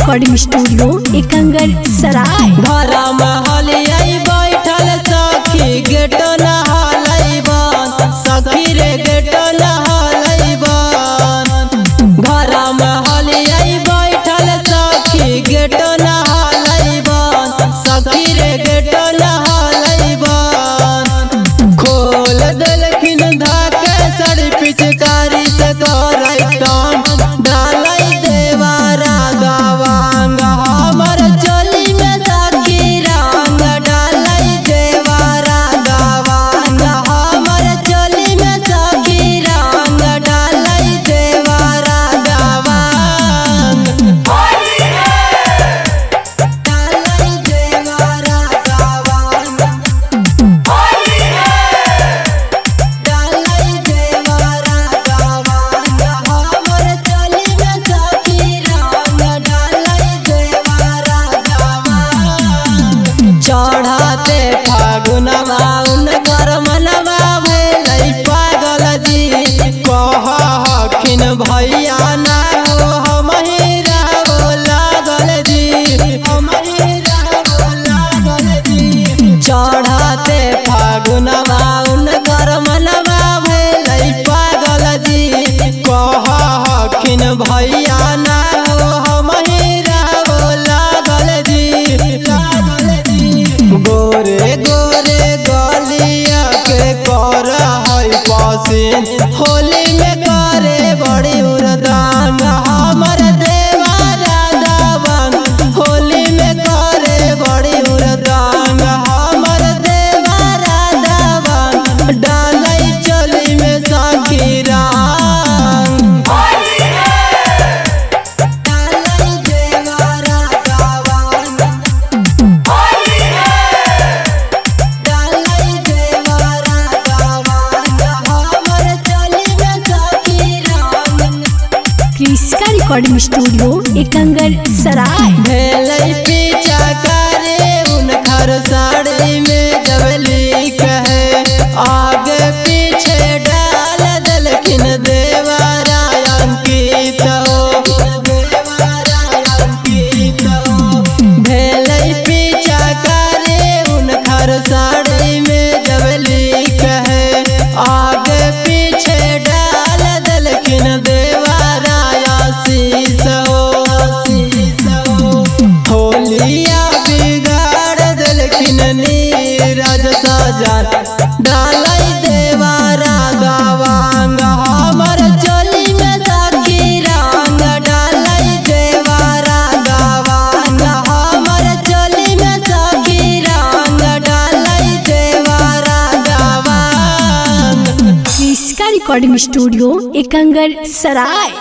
Recording studio Ekangar सराय। भरा महलिया बैठल सखी गेटो नहालैबन, सखी रे गेटो नहालैबन। भरा महलिया बैठल सखी गेटो नहालैबन, सखी रे गेटो नहालैबन। खोल देलखिन धाके सड़ी पिचकारी से करैतन, डालै देवारा दवांग हमर चोली में सखी रंग, डालै देवारा दवांग हमर चोली में सखी रंग, डालै देवारा दवांग, डालै देवारा दवांग, डालै देवारा दवांग हमर चोली में सखी रंग, डालै देवारा दवांग। चढ़ाते फागुनवा उनकर मनवा भेलै पागल जी, कह हखिन भैया ना हो हमही राहो लागल जी, हमही राहो लागल जी। चढ़ाते फागुनवा उनकर मनवा भेलै पागल जी, कह हखिन भैया ना हो हमही राहो लागल जी, लागल जी। गोरे गोरे गलिया के कर है पसीन, होली में करे बड़ी उर्दांग हमर देवारा दबंग, होली में करे बड़ी उर्दांग हमर देवारा दबंग, डालै चोली में सखी रंग, डालै देवारा दबंग, डालै देवारा दबंग हमर चोली में सखी रंग। क्रिस्का रिकॉर्डिंग स्टूडियो एकंगर सराय। भेलै पीछा करे उनकर साड़ी में जब लिख है, आगे पीछे डाल देलखिन देवारा अंकित हो, देवारा अंकित हो। भेलै पीछा करे उनकर साड़ी में जब लिख है, आगे पीछे डाल देलखिन देवारा आशीष हो, आशीष हो। होलिया बिगाड़ देलखिन नीरज सजन, डालै देवारा दवांग हमर चोली में सखी रंग, डालै देवारा दवांग हमर चोली में सखी रंग, डालै देवारा दवांग। क्रिस्का रिकॉर्डिंग स्टूडियो एकंगर सराय।